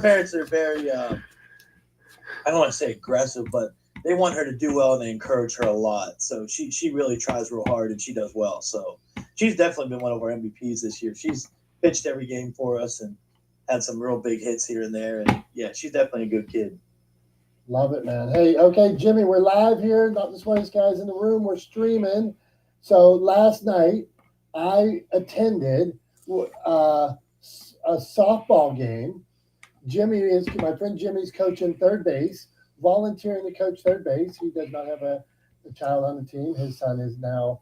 parents are very, I don't want to say aggressive, but they want her to do well and they encourage her a lot. So she really tries real hard and she does well. So she's definitely been one of our MVPs this year. She's pitched every game for us and had some real big hits here and there. And yeah, she's definitely a good kid. Love it, man. Hey, okay, Jimmy, we're live here. Not the smartest guys in the room. We're streaming. So last night I attended a softball game. My friend Jimmy's coaching third base, volunteering to coach third base. He does not have a child on the team. His son is now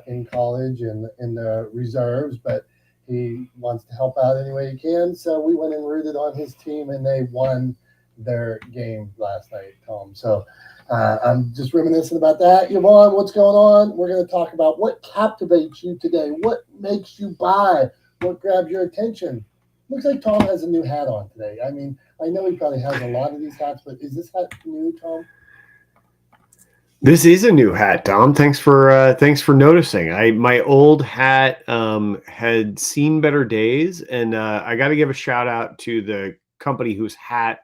in college and in the reserves, but he wants to help out any way he can. So we went and rooted on his team, and they won their game last night, Tom. So I'm just reminiscing about that. Yvonne, what's going on? We're going to talk about what captivates you today. What makes you buy? What grabs your attention? Looks like Tom has a new hat on today. I mean, I know he probably has a lot of these hats, but is this hat new, Tom? This is a new hat, Tom. Thanks for noticing. My old hat had seen better days, and I got to give a shout out to the company whose hat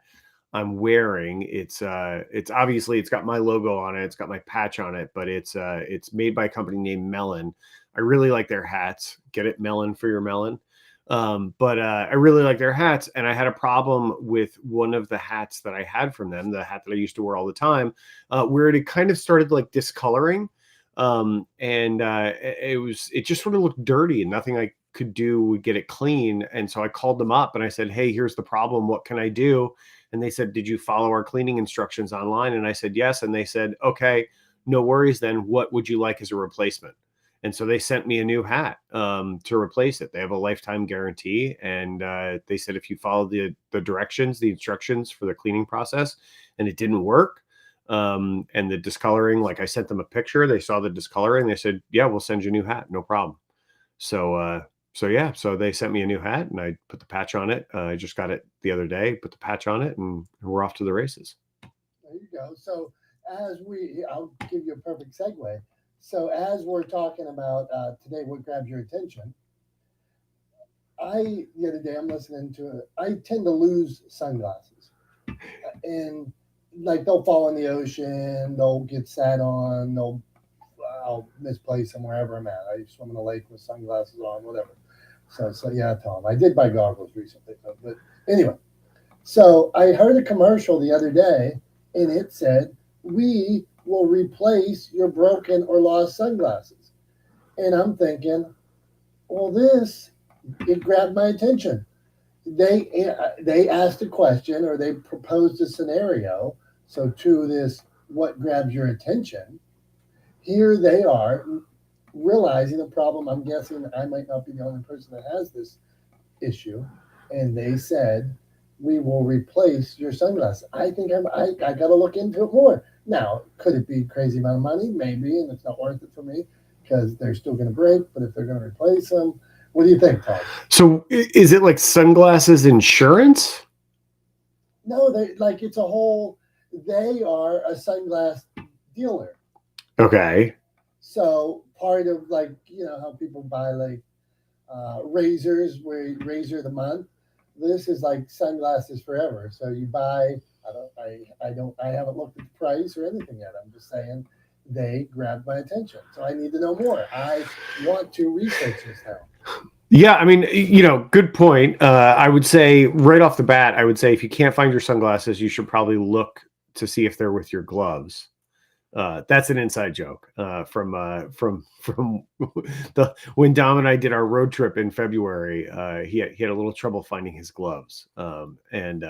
I'm wearing. It's obviously it's got my logo on it, it's got my patch on it, but it's made by a company named Melon. I really like their hats. Get it, Melon, for your melon. But I really like their hats, and I had a problem with one of the hats that I had from them, the hat that I used to wear all the time, where it kind of started like discoloring, and it just sort of looked dirty, and nothing I could do would get it clean. And so I called them up and I said, hey, here's the problem. What can I do? And they said, did you follow our cleaning instructions online? And I said, yes. And they said, okay, no worries then. What would you like as a replacement? And so they sent me a new hat to replace it. They have a lifetime guarantee. And they said, if you follow the directions, the instructions for the cleaning process, and it didn't work, and the discoloring, like I sent them a picture, they saw the discoloring. They said, yeah, we'll send you a new hat. No problem. So they sent me a new hat, and I put the patch on it. I just got it the other day, put the patch on it, and we're off to the races. There you go. So I'll give you a perfect segue. So as we're talking about today, what grabs your attention? The other day I'm listening to it. I tend to lose sunglasses, and like they'll fall in the ocean, they'll get sat on, I'll misplace them wherever I'm at. I swim in the lake with sunglasses on, whatever. So yeah, Tom, I did buy goggles recently, but anyway. So I heard a commercial the other day, and it said, we will replace your broken or lost sunglasses. And I'm thinking, well, it grabbed my attention. They asked a question, or they proposed a scenario. So to this, what grabs your attention? Here they are realizing a problem. I'm guessing I might not be the only person that has this issue. And they said, we will replace your sunglasses. I think I got to look into it more. Now, could it be a crazy amount of money? Maybe, and it's not worth it for me because they're still going to break. But if they're going to replace them, what do you think, Tom? So is it like sunglasses insurance? No, they are a sunglass dealer. Okay. So part of how people buy razors, where you razor the month. This is like sunglasses forever. So you buy. I haven't looked at the price or anything yet. I'm just saying they grabbed my attention. So I need to know more. I want to research this now. Yeah, I mean, good point. I would say right off the bat, if you can't find your sunglasses, you should probably look to see if they're with your gloves. That's an inside joke from when Dom and I did our road trip in February. He had a little trouble finding his gloves, and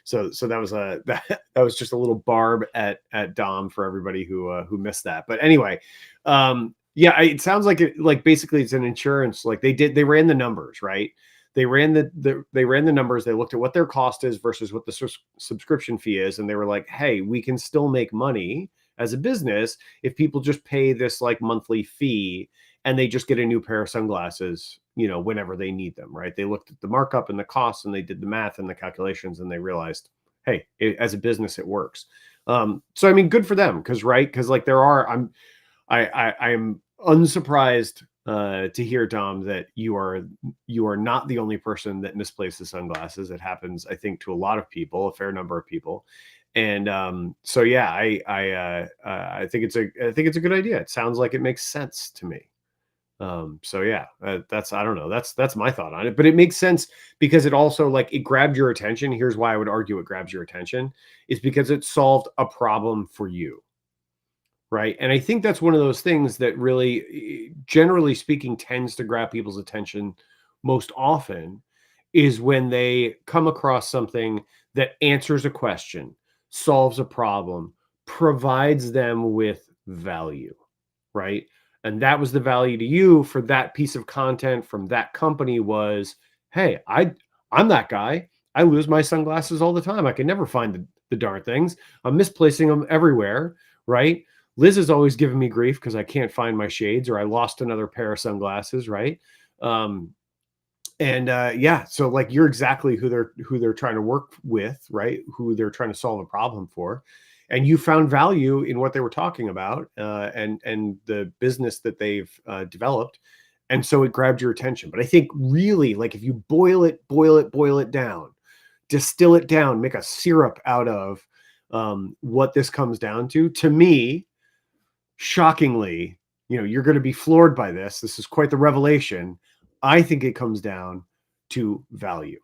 so that was that was just a little barb at Dom for everybody who missed that. But anyway, yeah, it sounds like basically it's an insurance. Like they ran the numbers, right? They ran the numbers. They looked at what their cost is versus what the subscription fee is, and they were like, hey, we can still make money as a business if people just pay this like monthly fee and they just get a new pair of sunglasses, whenever they need them, right? They looked at the markup and the costs, and they did the math and the calculations, and they realized, hey, as a business, it works. So I mean, good for them, because like I am unsurprised to hear, Dom, that you are not the only person that misplaces sunglasses. It happens, I think, to a lot of people, a fair number of people. And so yeah, I think it's a good idea. It sounds like it makes sense to me. So yeah, that's, I don't know, that's my thought on it, but it makes sense because it also, like, it grabbed your attention. Here's why I would argue it grabs your attention, is because it solved a problem for you. Right. And I think that's one of those things that really, generally speaking, tends to grab people's attention most often, is when they come across something that answers a question, solves a problem, provides them with value. Right. And that was the value to you for that piece of content from that company was, hey, I'm that guy. I lose my sunglasses all the time. I can never find the darn things. I'm misplacing them everywhere. Right. Liz is always giving me grief because I can't find my shades, or I lost another pair of sunglasses, right? Yeah, so like, you're exactly who they're trying to work with, right? Who they're trying to solve a problem for, and you found value in what they were talking about, and the business that they've developed, and so it grabbed your attention. But I think really, like, if you boil it down, distill it down, make a syrup out of what this comes down to me. Shockingly, you're going to be floored by this. This is quite the revelation. I think it comes down to value.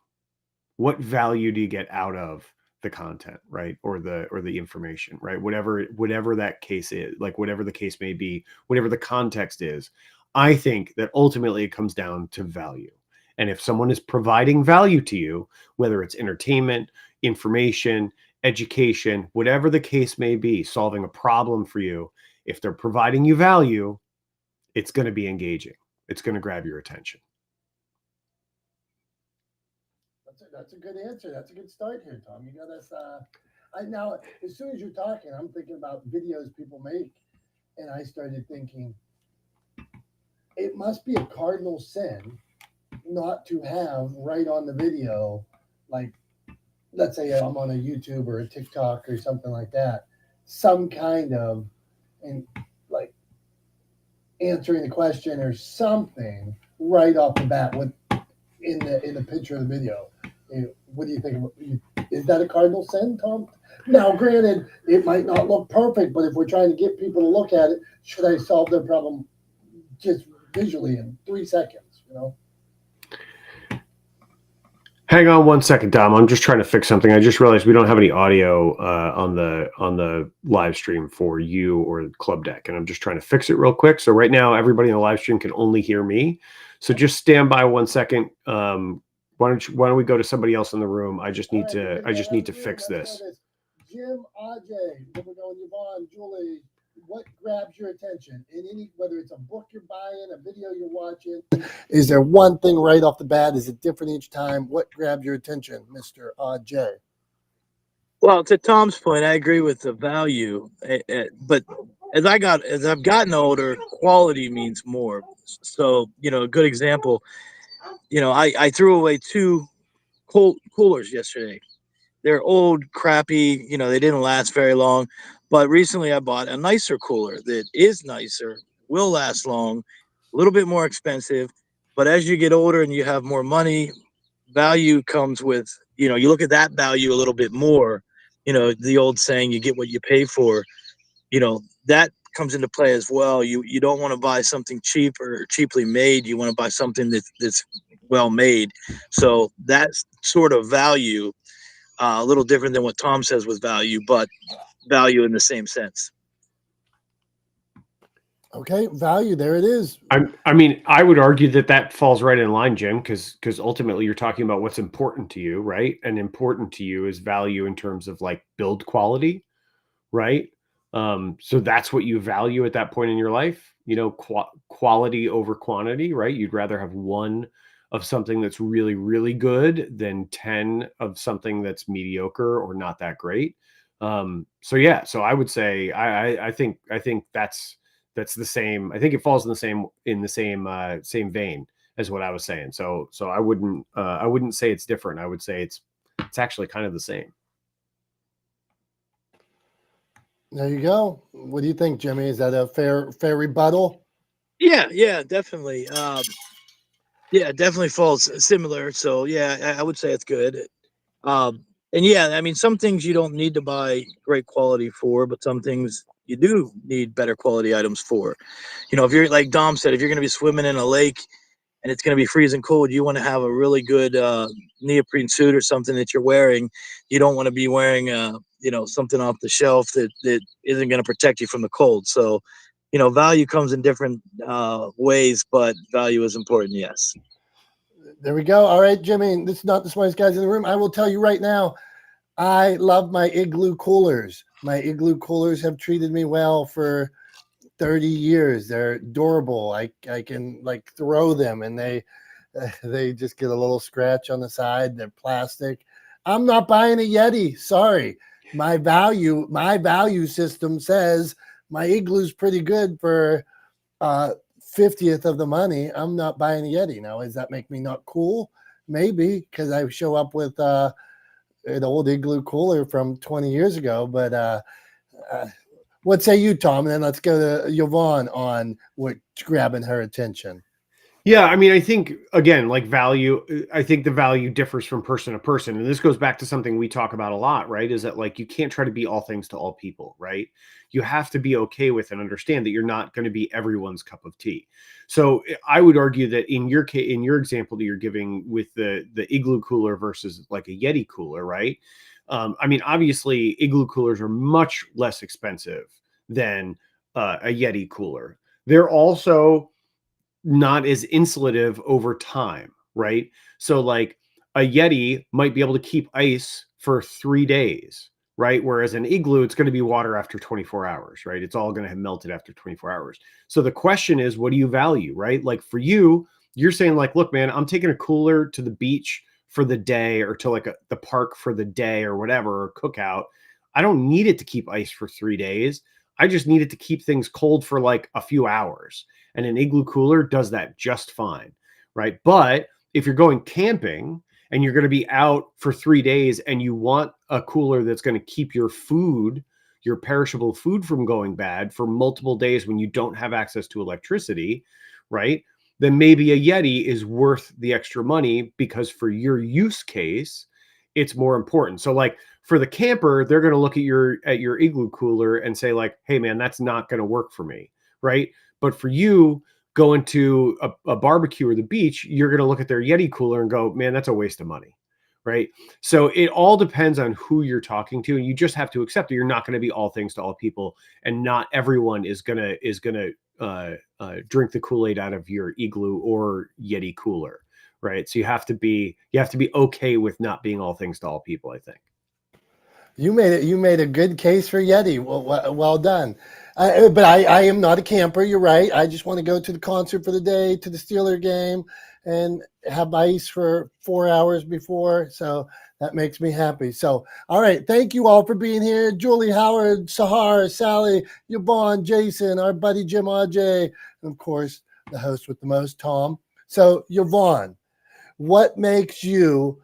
What value do you get out of the content, right? Or the information, right? Whatever that case is, like, whatever the case may be, whatever the context is, I think that ultimately it comes down to value. And if someone is providing value to you, whether it's entertainment, information, education, whatever the case may be, solving a problem for you, if they're providing you value, it's going to be engaging. It's going to grab your attention. That's a good answer. That's a good start here, Tom. You got us. Now, as soon as you're talking, I'm thinking about videos people make, and I started thinking it must be a cardinal sin not to have right on the video, like, let's say I'm on a YouTube or a TikTok or something like that, some kind of, and like, answering the question or something right off the bat with in the picture of the video. What do you think? Is that a cardinal sin, Tom? Now, granted, it might not look perfect, but if we're trying to get people to look at it, should I solve their problem just visually in 3 seconds? Hang on one second, Dom. I'm just trying to fix something. I just realized we don't have any audio on the live stream for you or Club Deck, and I'm just trying to fix it real quick. So right now, everybody in the live stream can only hear me. So just stand by 1 second. Why don't we go to somebody else in the room? I just need to fix this. Jim, Ajay, then we're going Yvonne, Julie. What grabs your attention in whether it's a book you're buying, a video you're watching? Is there one thing right off the bat? Is it different each time? What grabs your attention, Mr. Ajay? Well, to Tom's point, I agree with the value, but as I've gotten older, quality means more. So, a good example, I threw away 2 coolers yesterday. They're old, crappy, they didn't last very long. But recently I bought a nicer cooler that is nicer, will last long, a little bit more expensive. But as you get older and you have more money, value comes with, you look at that value a little bit more. The old saying, you get what you pay for, that comes into play as well. You don't want to buy something cheap or cheaply made. You want to buy something that's well made. So that's sort of value. A little different than what Tom says with value, but value in the same sense. Okay, value. There it is. I mean, I would argue that falls right in line, Jim, because ultimately you're talking about what's important to you, right? And important to you is value in terms of, like, build quality, right? So that's what you value at that point in your life, quality over quantity, right? You'd rather have 1 of something that's really, really good than 10 of something that's mediocre or not that great. So yeah, so I would say I think that's the same. I think it falls in the same vein as what I was saying. So I wouldn't say it's different. I would say it's actually kind of the same. There you go. What do you think, Jimmy? Is that a fair rebuttal? Yeah, definitely. Yeah, it definitely falls similar. So yeah, I would say it's good. And yeah, I mean, some things you don't need to buy great quality for, but some things you do need better quality items for. You know, if you're like Dom said, if you're going to be swimming in a lake and it's going to be freezing cold, you want to have a really good neoprene suit or something that you're wearing. You don't want to be wearing, something off the shelf that isn't going to protect you from the cold. So, value comes in different ways, but value is important. Yes. There we go. All right, Jimmy, this is not the smartest guys in the room. I will tell you right now, I love my Igloo coolers. My Igloo coolers have treated me well for 30 years. They're adorable. I can like throw them and they just get a little scratch on the side. They're plastic. I'm not buying a Yeti. Sorry. My value system says my Igloo's pretty good for 50th of the money. I'm not buying a Yeti. Now, does that make me not cool? Maybe, because I show up with an old Igloo cooler from 20 years ago. But what say you, Tom? And then let's go to Yvonne on what's grabbing her attention. Yeah, I mean, I think again, like value, I think the value differs from person to person. And this goes back to something we talk about a lot, right? Is that like you can't try to be all things to all people, right? You have to be okay with and understand that you're not going to be everyone's cup of tea. So I would argue that in your case, in your example that you're giving with the Igloo cooler versus like a Yeti cooler, right? I mean, obviously, Igloo coolers are much less expensive than a Yeti cooler. They're also not as insulative over time, right? So like a Yeti might be able to keep ice for 3 days, right? Whereas an igloo, it's going to be water after 24 hours, right? It's all going to have melted after 24 hours. So the question is, what do you value, right? Like for you, you're saying like, look, man, I'm taking a cooler to the beach for the day or to like the park for the day or whatever, or cookout. I don't need it to keep ice for 3 days. I just need it to keep things cold for like a few hours. And an igloo cooler does that just fine, right? But if you're going camping and you're going to be out for 3 days and you want a cooler that's going to keep your food, your perishable food from going bad for multiple days when you don't have access to electricity, right? Then maybe a Yeti is worth the extra money because for your use case, it's more important. So like for the camper, they're going to look at your igloo cooler and say like, hey man, that's not going to work for me, right? But for you going to a barbecue or the beach, you're going to look at their Yeti cooler and go, man, that's a waste of money. Right. So it all depends on who you're talking to. And you just have to accept that you're not going to be all things to all people. And not everyone is going to drink the Kool-Aid out of your igloo or Yeti cooler. Right. So you have to be okay with not being all things to all people, I think. You made a good case for Yeti. Well done. But I am not a camper. You're right. I just want to go to the concert for the day, to the Steeler game, and have ice for 4 hours before. So that makes me happy. So, all right. Thank you all for being here. Julie, Howard, Sahar, Sally, Yvonne, Jason, our buddy Jim Ajay, and of course, the host with the most, Tom. So, Yvonne, what makes you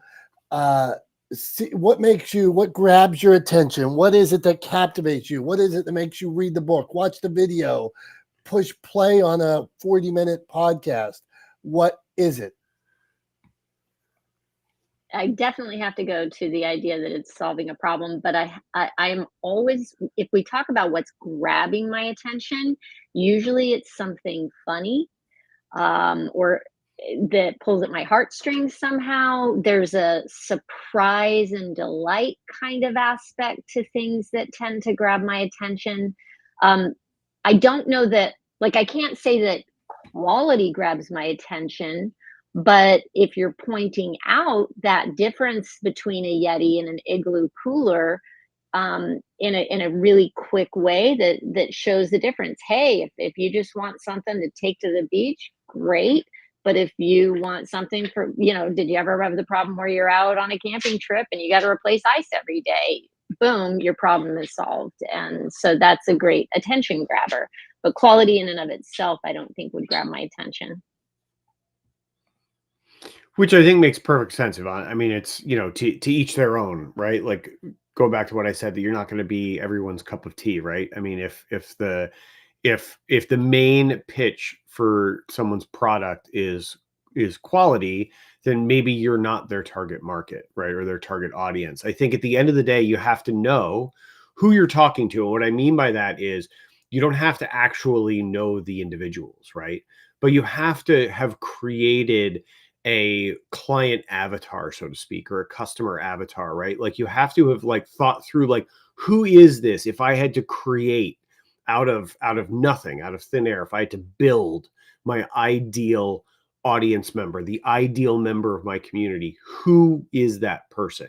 what grabs your attention? What is it that captivates you? What is it that makes you read the book, watch the video, push play on a 40-minute podcast? What is it? I definitely have to go to the idea that it's solving a problem, but I'm always, if we talk about what's grabbing my attention, usually it's something funny, or that pulls at my heartstrings somehow. There's a surprise and delight kind of aspect to things that tend to grab my attention. I don't know that, like, I can't say that quality grabs my attention, but if you're pointing out that difference between a Yeti and an Igloo cooler, in a really quick way that shows the difference. Hey, if you just want something to take to the beach, great. But if you want something for, did you ever have the problem where you're out on a camping trip and you got to replace ice every day? Boom, your problem is solved. And so that's a great attention grabber. But quality in and of itself, I don't think would grab my attention. Which I think makes perfect sense, Yvonne. I mean, it's, to each their own, right? Like go back to what I said, that you're not going to be everyone's cup of tea, right? I mean, if if the main pitch for someone's product is quality, then maybe you're not their target market, right? Or their target audience. I think at the end of the day, you have to know who you're talking to. And what I mean by that is you don't have to actually know the individuals, right? But you have to have created a client avatar, so to speak, or a customer avatar, right? Like you have to have like thought through like, who is this? If I had to create out of nothing, out of thin air, if I had to build my ideal audience member, the ideal member of my community, who is that person?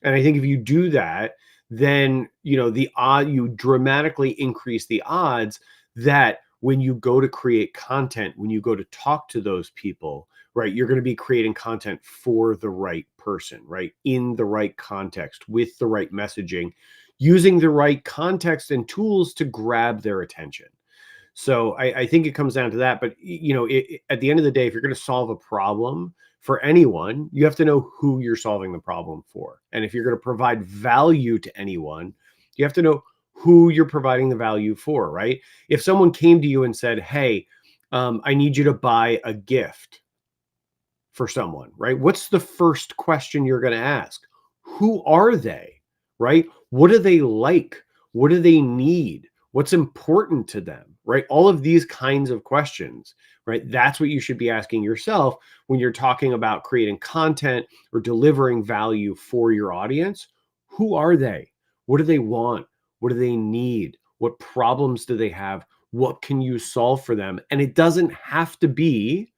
And I think if you do that, then you dramatically increase the odds that when you go to create content, when you go to talk to those people, right, you're going to be creating content for the right person, right, in the right context, with the right messaging, using the right context and tools to grab their attention. So I think it comes down to that. But, at the end of the day, if you're going to solve a problem for anyone, you have to know who you're solving the problem for. And if you're going to provide value to anyone, you have to know who you're providing the value for, right? If someone came to you and said, hey, I need you to buy a gift for someone, right? What's the first question you're going to ask? Who are they, right? What do they like? What do they need? What's important to them, right? All of these kinds of questions, right? That's what you should be asking yourself when you're talking about creating content or delivering value for your audience. Who are they? What do they want? What do they need? What problems do they have? What can you solve for them? And it doesn't have to be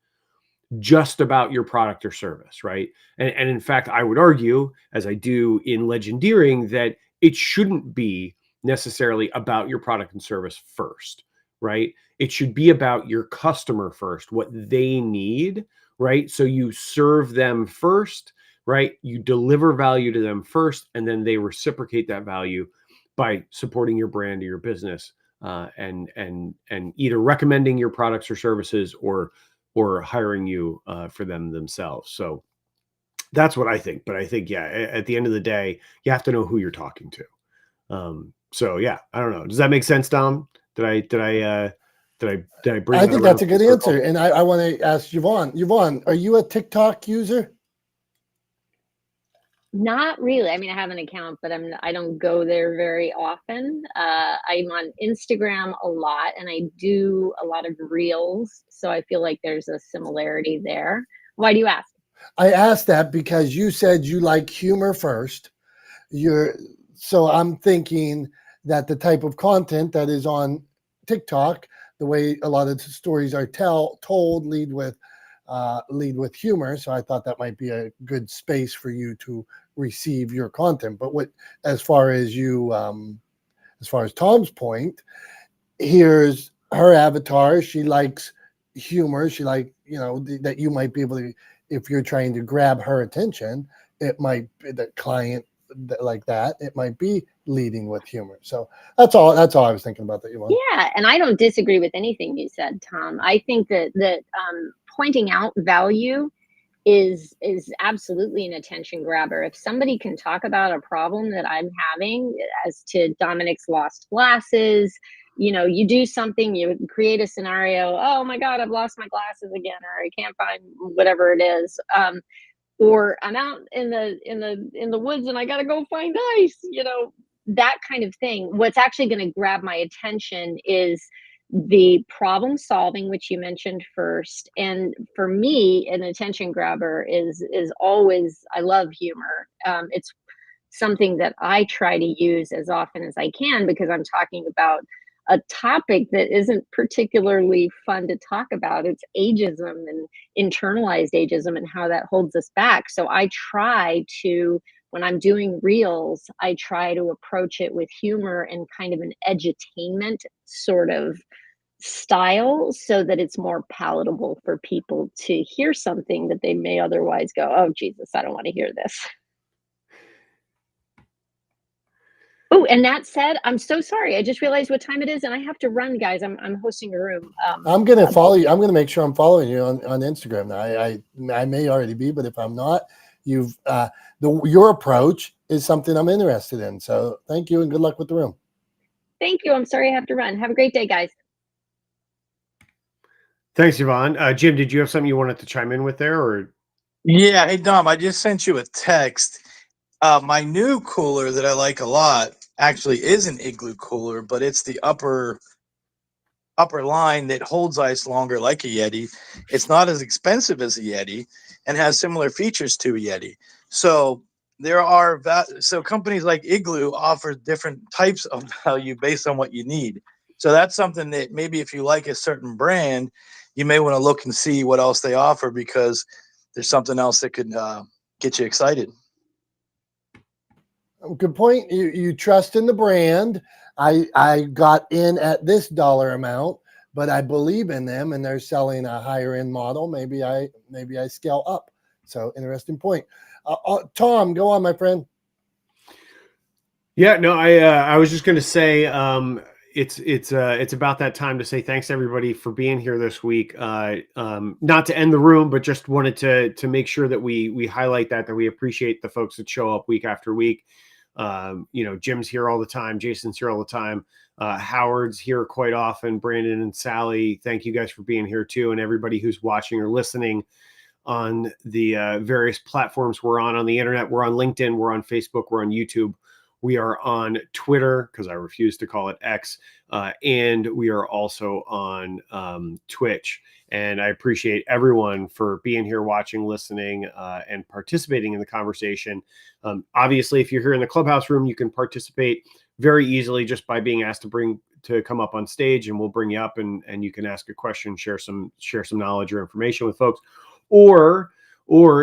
just about your product or service, right? And in fact, I would argue, as I do in Legendeering, that it shouldn't be necessarily about your product and service first, right? It should be about your customer first, what they need, right? So you serve them first, right? You deliver value to them first, and then they reciprocate that value by supporting your brand or your business, and either recommending your products or services or hiring you for them themselves. So that's what I think. But I think, yeah, at the end of the day, you have to know who you're talking to. So yeah, I don't know. Does that make sense, Dom? Did I bring? I think that's a good answer. And I want to ask Yvonne. Yvonne, are you a TikTok user? Not really. I mean, I have an account, but I don't go there very often. I'm on Instagram a lot, and I do a lot of reels. So I feel like there's a similarity there. Why do you ask? I asked that because you said you like humor first. So I'm thinking that the type of content that is on TikTok, the way a lot of the stories are told, lead with humor. So I thought that might be a good space for you to receive your content. But as far as Tom's point, here's her avatar. She likes humor. She that you might be able to, if you're trying to grab her attention, it might be the client like that. It might be leading with humor. So that's all I was thinking about that. Yeah, and I don't disagree with anything you said, Tom. I think that pointing out value is absolutely an attention grabber. If somebody can talk about a problem that I'm having, as to Dominick's lost glasses, you do something, you create a scenario. Oh my God, I've lost my glasses again, or I can't find whatever it is. Or I'm out in the woods and I got to go find ice, that kind of thing. What's actually going to grab my attention is the problem solving, which you mentioned first. And for me, an attention grabber is always, I love humor. It's something that I try to use as often as I can, because I'm talking about a topic that isn't particularly fun to talk about. It's ageism and internalized ageism and how that holds us back. So I try to, when I'm doing reels, I try to approach it with humor and kind of an edutainment sort of style, so that it's more palatable for people to hear something that they may otherwise go, oh, Jesus, I don't want to hear this. Oh, and that said, I'm so sorry. I just realized what time it is, and I have to run, guys. I'm hosting a room. I'm going to follow you. I'm going to make sure I'm following you on Instagram. I may already be, but if I'm not, your approach is something I'm interested in. So thank you, and good luck with the room. Thank you. I'm sorry I have to run. Have a great day, guys. Thanks, Yvonne. Jim, did you have something you wanted to chime in with there, or? Yeah. Hey, Dom, I just sent you a text. My new cooler that I like a lot actually is an igloo cooler, but it's the upper line that holds ice longer, like a Yeti. It's not as expensive as a Yeti and has similar features to a Yeti. So so companies like Igloo offer different types of value based on what you need. So that's something that maybe if you like a certain brand, you may want to look and see what else they offer, because there's something else that could get you excited. Good point. You trust in the brand. I got in at this dollar amount, but I believe in them, and they're selling a higher end model. Maybe I scale up. So interesting point. Tom, go on, my friend. Yeah, no, I was just going to say it's about that time to say thanks to everybody for being here this week. Not to end the room, but just wanted to make sure that we highlight that we appreciate the folks that show up week after week. Jim's here all the time. Jason's here all the time. Howard's here quite often. Brandon and Sally, thank you guys for being here too. And everybody who's watching or listening on the various platforms we're on the internet. We're on LinkedIn. We're on Facebook. We're on YouTube. We are on Twitter, because I refuse to call it X. And we are also on Twitch. And I appreciate everyone for being here, watching, listening, and participating in the conversation. Obviously, if you're here in the Clubhouse room, you can participate very easily just by being asked to come up on stage, and we'll bring you up and you can ask a question, share some knowledge or information with folks. Or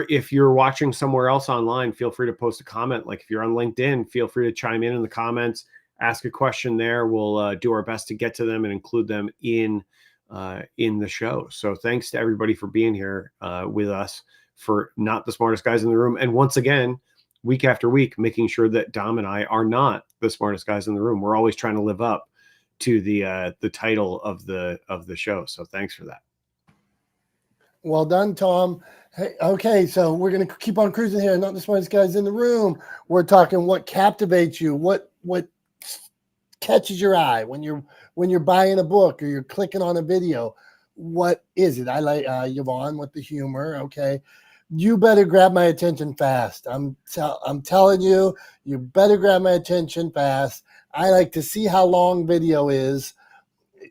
if you're watching somewhere else online, feel free to post a comment. Like if you're on LinkedIn, feel free to chime in the comments, ask a question there. We'll do our best to get to them and include them in the show. So thanks to everybody for being here with us for Not the Smartest Guys in the Room. And once again, week after week, making sure that Dom and I are not the smartest guys in the room. We're always trying to live up to the title of the show. So thanks for that. Well done, Tom. Hey, okay, so we're going to keep on cruising here. Not the smartest guys in the room. We're talking what captivates you, what catches your eye when you're buying a book or you're clicking on a video. What is it? I like Yvonne with the humor. Okay, you better grab my attention fast. I'm telling you, you better grab my attention fast. I like to see how long video is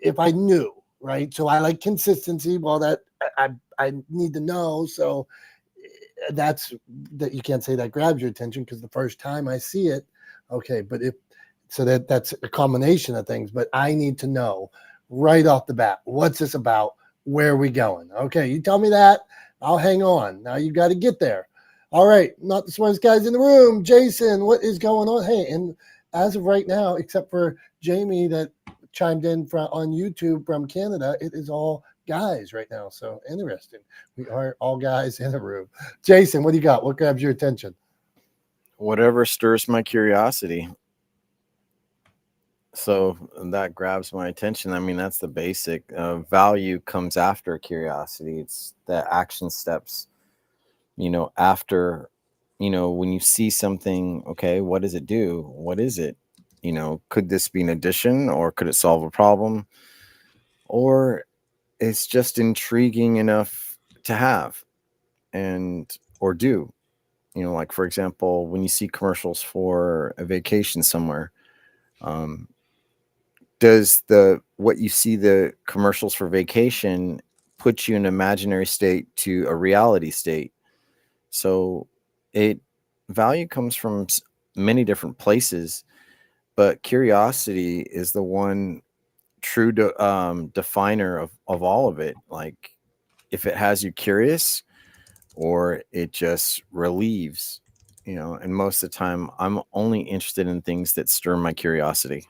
if I knew, right? So I like consistency. Well, that I need to know. So that's that you can't say that grabs your attention because the first time I see it, okay, but that's a combination of things, but I need to know right off the bat, what's this about? Where are we going? Okay, you tell me that, I'll hang on. Now you got to get there. All right, not the smartest guys in the room. Jason, what is going on? Hey, and as of right now, except for Jamie that chimed in on YouTube from Canada, it is all guys right now. So interesting. We are all guys in a room. Jason, what do you got? What grabs your attention? Whatever stirs my curiosity. So that grabs my attention. I mean, that's the basic. Value comes after curiosity. It's the action steps, after, when you see something, okay, what does it do? What is it? Could this be an addition, or could it solve a problem? Or it's just intriguing enough to have or do, like, for example, when you see commercials for a vacation somewhere, does what you see the commercials for vacation put you in an imaginary state to a reality state? So value comes from many different places, but curiosity is the one true definer of all of it. Like, if it has you curious or it just relieves, and most of the time I'm only interested in things that stir my curiosity.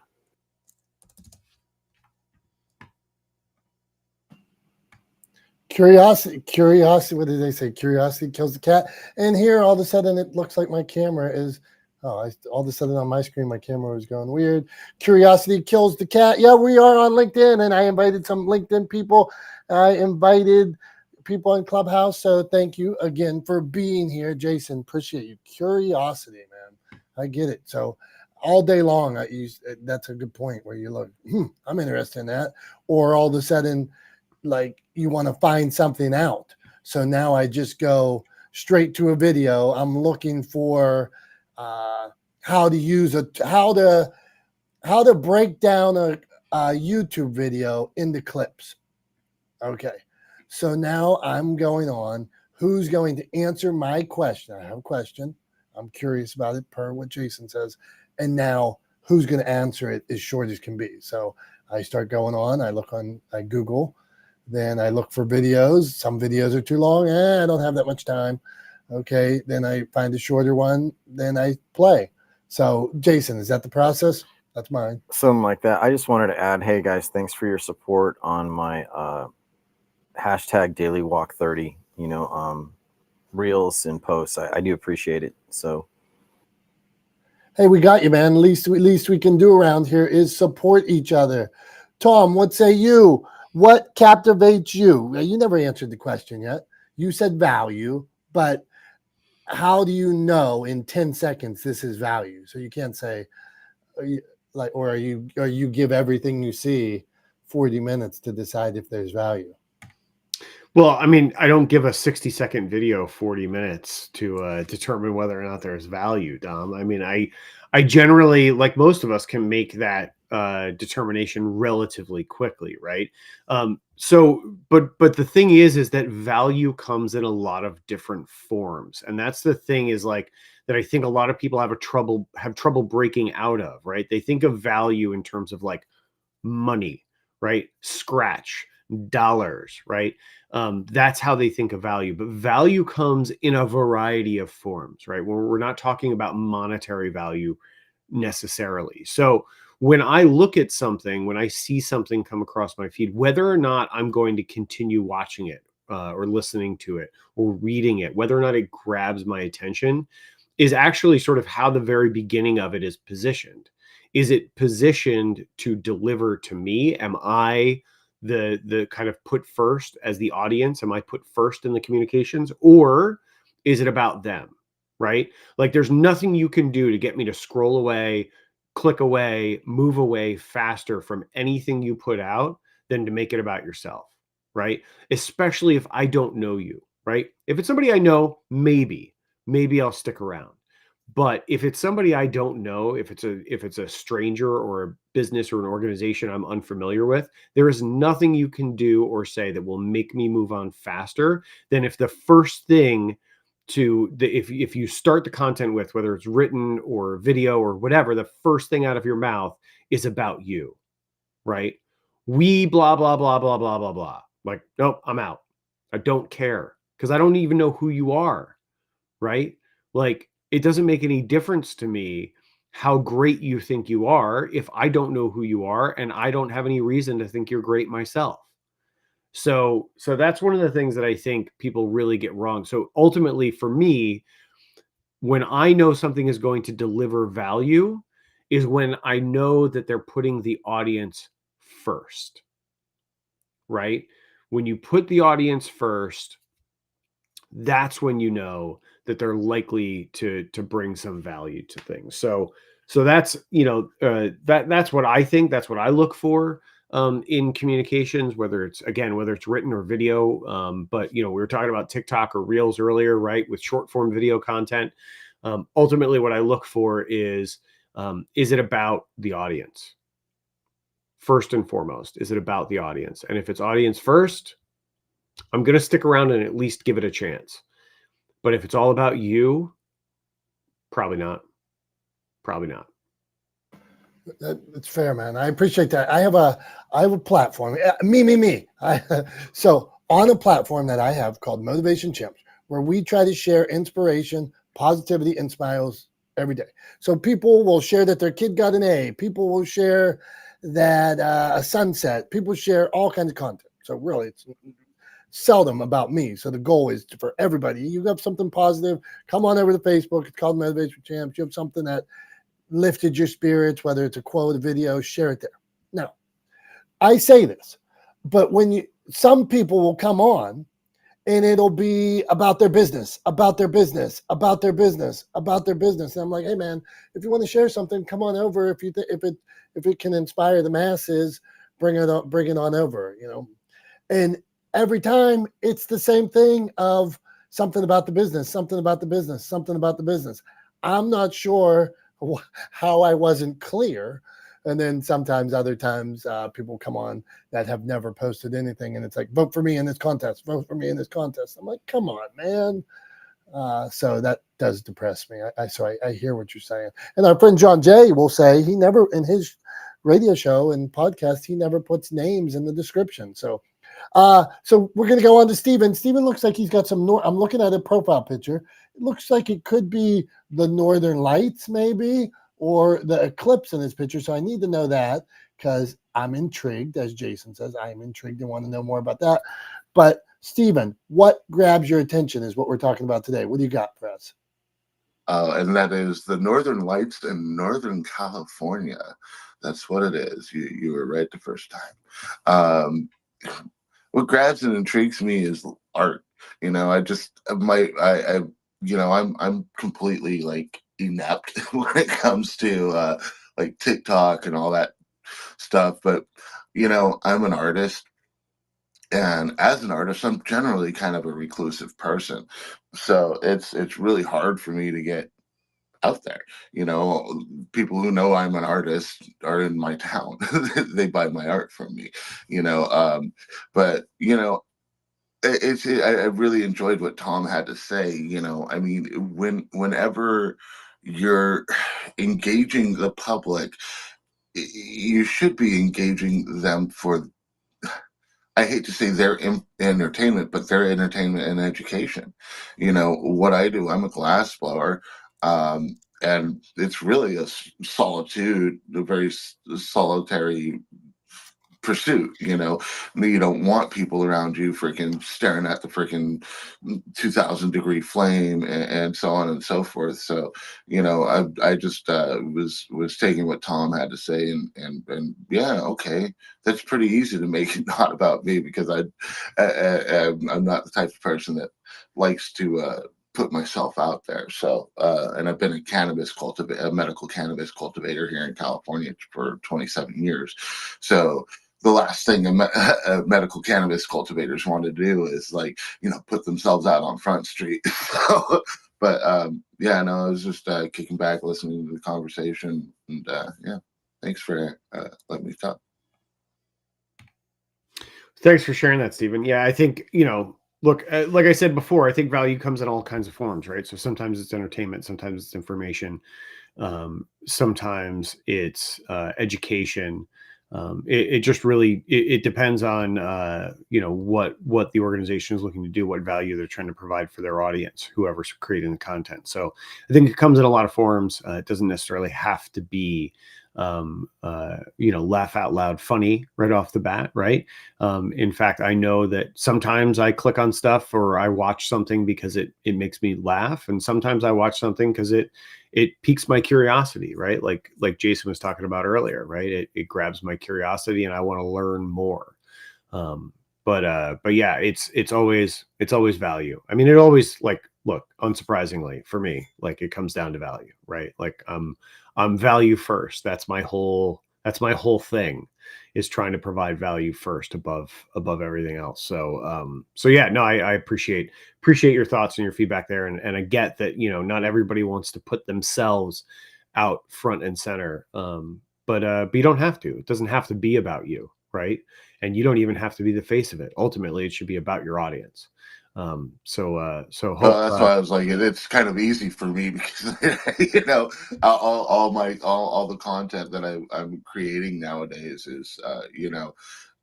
Curiosity, what did they say? Curiosity kills the cat. And here all of a sudden it looks like my camera is all of a sudden on my screen my camera was going weird. Curiosity kills the cat. Yeah, we are on LinkedIn, and I invited some LinkedIn people. I invited people in Clubhouse. So thank you again for being here, Jason. Appreciate you. Curiosity, man. I get it. So all day long that's a good point where you look, I'm interested in that. Or all of a sudden like you want to find something out. So now I just go straight to a video. I'm looking for how to break down a YouTube video into clips. Okay. So now I'm going on who's going to answer my question. I have a question. I'm curious about it per what Jason says. And now who's going to answer it as short as can be. So I start going on. I Google. Then I look for videos. Some videos are too long. I don't have that much time. Okay. Then I find a shorter one. Then I play. So Jason, is that the process? That's mine. Something like that. I just wanted to add, hey guys, thanks for your support on my hashtag daily walk 30, reels and posts. I do appreciate it. So hey, we got you, man. Least we can do around here is support each other. Tom, what say you? What captivates you? Well, you never answered the question yet. You said value, but how do you know in 10 seconds this is value? So you can't say or you give everything you see 40 minutes to decide if there's value. Well, I mean, I don't give a 60-second video 40 minutes to determine whether or not there's value, Dom. I mean, I generally, like most of us, can make that determination relatively quickly, right? But the thing is that value comes in a lot of different forms, and that's the thing is like that. I think a lot of people have trouble breaking out of, right? They think of value in terms of like money, right? Scratch, dollars, right? That's how they think of value. But value comes in a variety of forms, right? We're not talking about monetary value necessarily. So when I look at something, when I see something come across my feed, whether or not I'm going to continue watching it or listening to it or reading it, whether or not it grabs my attention, is actually sort of how the very beginning of it is positioned. Is it positioned to deliver to me? Am I the kind of put first as the audience? Am I put first in the communications, or is it about them? Right? Like there's nothing you can do to get me to scroll away, click away, move away faster from anything you put out than to make it about yourself. Right? Especially if I don't know you. Right? If it's somebody I know, maybe I'll stick around. But if it's somebody I don't know, if it's a stranger or a business or an organization I'm unfamiliar with, there is nothing you can do or say that will make me move on faster than if the first thing if you start the content with, whether it's written or video or whatever, the first thing out of your mouth is about you, right? We blah, blah, blah, blah, blah, blah, blah. Like, nope, I'm out. I don't care because I don't even know who you are, right? Like, it doesn't make any difference to me how great you think you are if I don't know who you are and I don't have any reason to think you're great myself. So that's one of the things that I think people really get wrong. So ultimately for me, when I know something is going to deliver value is when I know that they're putting the audience first, right? When you put the audience first, that's when you know that they're likely to bring some value to things. So that's that's what I think. That's what I look for in communications, whether it's written or video. But we were talking about TikTok or Reels earlier, right? With short form video content. Ultimately, what I look for is it about the audience? First and foremost, is it about the audience? And if it's audience first, I'm going to stick around and at least give it a chance. But if it's all about you, probably not. Probably not. That's fair, man. I appreciate that. I have a platform. Me. So on a platform that I have called Motivation Champs, where we try to share inspiration, positivity, and smiles every day. So people will share that their kid got an A. People will share that a sunset. People share all kinds of content. So really, it's seldom about me. So the goal is for everybody. You have something positive, come on over to Facebook. It's called Motivation Champs. You have something that lifted your spirits, whether it's a quote, a video, share it there. Now, I say this, but some people will come on and it'll be about their business. And I'm like, hey man, if you want to share something, come on over. If it can inspire the masses, bring it on over, And every time it's the same thing of something about the business, something about the business, something about the business. I'm not sure how I wasn't clear. And then sometimes other times people come on that have never posted anything. And it's like, vote for me in this contest, vote for me in this contest. I'm like, come on, man. So that does depress me. I hear what you're saying. And our friend John Jay will say he never, in his radio show and podcast, he never puts names in the description. So we're going to go on to Steven. Steven looks like he's got some, I'm looking at a profile picture. It looks like it could be the Northern Lights maybe, or the eclipse in his picture. So I need to know that because I'm intrigued, as Jason says, I'm intrigued and want to know more about that. But Steven, what grabs your attention is what we're talking about today. What do you got for us? And that is the Northern Lights in Northern California. That's what it is. You were right the first time. What grabs and intrigues me is art. I'm completely like inept when it comes to like TikTok and all that stuff. But I'm an artist. And as an artist, I'm generally kind of a reclusive person. So it's really hard for me to get out there. People who know I'm an artist are in my town. They buy my art from me, but I really enjoyed what Tom had to say. I mean, whenever you're engaging the public, you should be engaging them for, I hate to say their entertainment, but their entertainment and education. What I do, I'm a glass blower. And it's really a solitude, a very solitary pursuit. You don't want people around you freaking staring at the freaking 2,000-degree flame and so on and so forth. So I just was taking what Tom had to say and yeah, okay, that's pretty easy to make it not about me, because I'm not the type of person that likes to put myself out there. So and I've been a medical cannabis cultivator here in California for 27 years. So the last thing a medical cannabis cultivators want to do is put themselves out on Front Street. But yeah, no, I was just kicking back, listening to the conversation, and yeah, thanks for letting me talk. Thanks for sharing that, Stephen. Yeah, I think, look, like I said before, I think value comes in all kinds of forms, right? So sometimes it's entertainment, sometimes it's information, sometimes it's education. It just really it depends on what the organization is looking to do, what value they're trying to provide for their audience, whoever's creating the content. So I think it comes in a lot of forms. It doesn't necessarily have to be laugh out loud funny right off the bat, right? In fact, I know that sometimes I click on stuff or I watch something because it makes me laugh, and sometimes I watch something because it piques my curiosity, right? Like Jason was talking about earlier, right? It grabs my curiosity and I want to learn more. But yeah, it's always value. I mean, it always, look, unsurprisingly for me, it comes down to value, right? I'm value first. That's my whole thing, is trying to provide value first above everything else. So yeah, no, I appreciate your thoughts and your feedback there. And I get that, not everybody wants to put themselves out front and center. But you don't have to. It doesn't have to be about you, right? And you don't even have to be the face of it. Ultimately, it should be about your audience. So That's why I was like, it's kind of easy for me because all the content that I'm creating nowadays is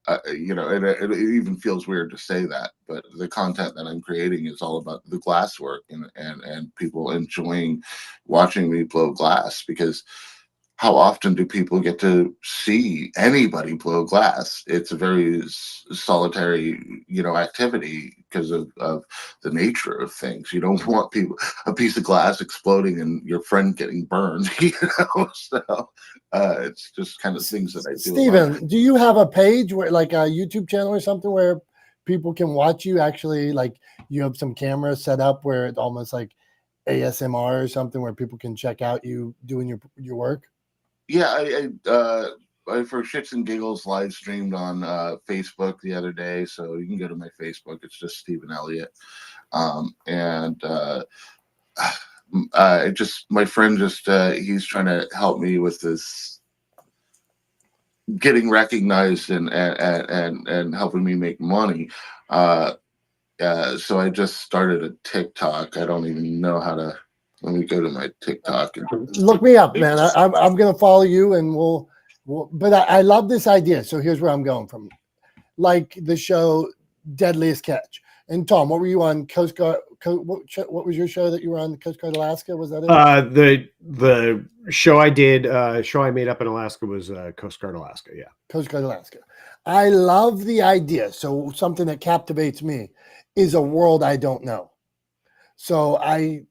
and it even feels weird to say that, but the content that I'm creating is all about the glass work and people enjoying watching me blow glass, because how often do people get to see anybody blow glass? It's a very solitary, activity because of the nature of things. You don't want a piece of glass exploding and your friend getting burned, So it's just kind of things that I do. Steven, do you have a page where, like a YouTube channel or something, where people can watch you? Actually, you have some cameras set up where it's almost like ASMR or something, where people can check out you doing your work? Yeah, for shits and giggles live streamed on Facebook the other day, so you can go to my Facebook. It's just Stephen Elliott, and just my friend he's trying to help me with this getting recognized and helping me make money. So I just started a TikTok. I don't even know how to. Let me go to my TikTok. Look me up, man. I'm going to follow you, and but I love this idea. So here's where I'm going from. Like the show Deadliest Catch. And Tom, what were you on? Coast Guard. What was your show that you were on? Coast Guard Alaska? Was that it? The show I did, show I made up in Alaska was Coast Guard Alaska. Yeah, Coast Guard Alaska. I love the idea. So something that captivates me is a world I don't know. So I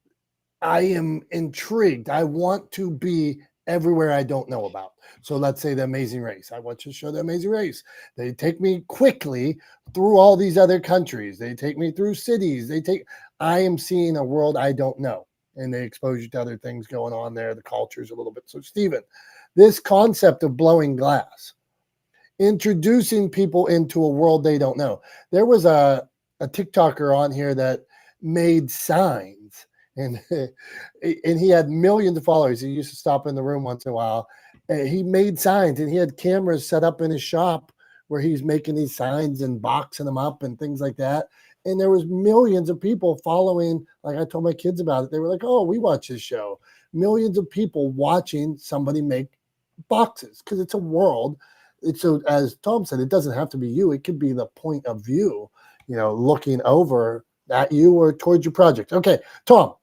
am intrigued. I want to be everywhere I don't know about. So let's say The Amazing Race. I want to show The Amazing Race. They take me quickly through all these other countries. They take me through cities. I am seeing a world I don't know. And they expose you to other things going on there, the cultures a little bit. So Stephen, this concept of blowing glass, introducing people into a world they don't know. There was a TikToker on here that made signs, and he had millions of followers. He used to stop in the room once in a while. He made signs, and he had cameras set up in his shop where he's making these signs and boxing them up and things like that. And there was millions of people following. Like I told my kids about it. They were like, "Oh, we watch this show." Millions of people watching somebody make boxes because it's a world. So as Tom said, it doesn't have to be you. It could be the point of view, looking over at you or towards your project. Okay, Tom,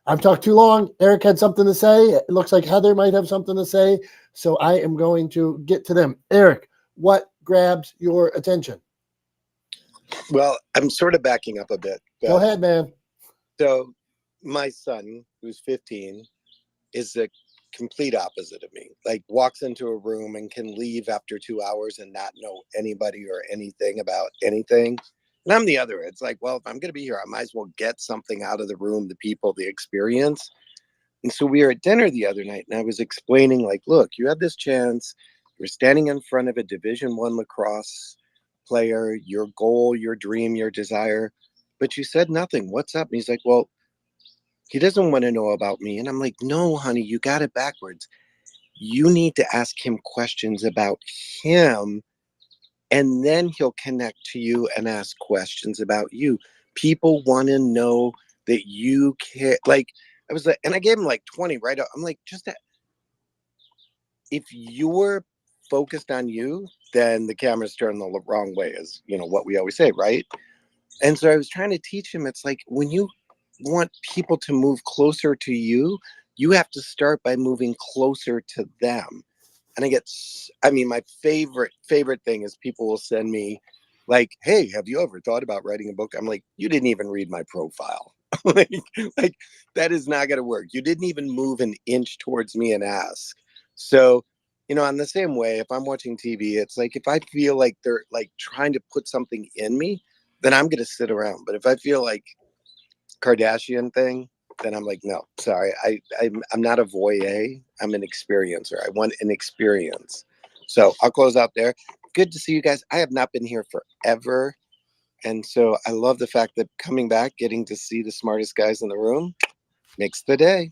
I've talked too long. Eric had something to say. It looks like Heather might have something to say. So I am going to get to them. Eric, what grabs your attention? Well, I'm sort of backing up a bit. Go ahead, man. So my son, who's 15, is the complete opposite of me. Like walks into a room and can leave after 2 hours and not know anybody or anything about anything. And I'm the other. It's like, well, if I'm going to be here, I might as well get something out of the room, the people, the experience. And so we were at dinner the other night, and I was explaining, like, look, you had this chance. You're standing in front of a Division I lacrosse player, your goal, your dream, your desire, but you said nothing. What's up? And he's like, well, he doesn't want to know about me. And I'm like, no, honey, you got it backwards. You need to ask him questions about him, and then he'll connect to you and ask questions about you. People want to know that you care. Like, I was like, and I gave him like 20 right up. I'm like, if you're focused on you, then the camera's turned the wrong way, is what we always say, right? And so I was trying to teach him, it's like when you want people to move closer to you, you have to start by moving closer to them. And my favorite thing is people will send me like, hey, have you ever thought about writing a book? I'm like, you didn't even read my profile. like that is not going to work. You didn't even move an inch towards me and ask. So, in the same way, if I'm watching TV, it's like, if I feel like they're like trying to put something in me, then I'm going to sit around. But if I feel like Kardashian thing, then I'm like, no, sorry. I'm not a voyeur. I'm an experiencer. I want an experience. So I'll close out there. Good to see you guys. I have not been here forever. And so I love the fact that coming back, getting to see the smartest guys in the room makes the day.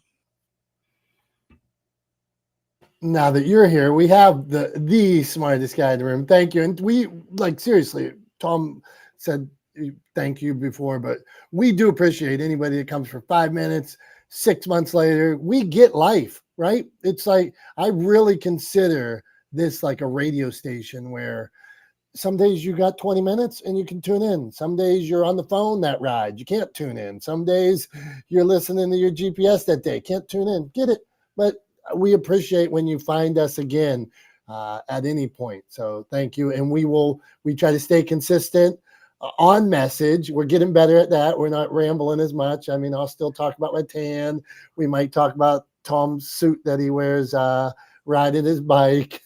Now that you're here, we have the smartest guy in the room. Thank you. And we, like, seriously, Tom said thank you before, but we do appreciate anybody that comes for 5 minutes, 6 months later. We get life, right? It's like, I really consider this like a radio station where some days you got 20 minutes and you can tune in. Some days you're on the phone that ride, you can't tune in. Some days you're listening to your GPS that day, can't tune in. Get it? But we appreciate when you find us again at any point. So thank you. And we try to stay consistent on message. We're getting better at that. We're not rambling as much. I mean, I'll still talk about my tan. We might talk about Tom's suit that he wears riding his bike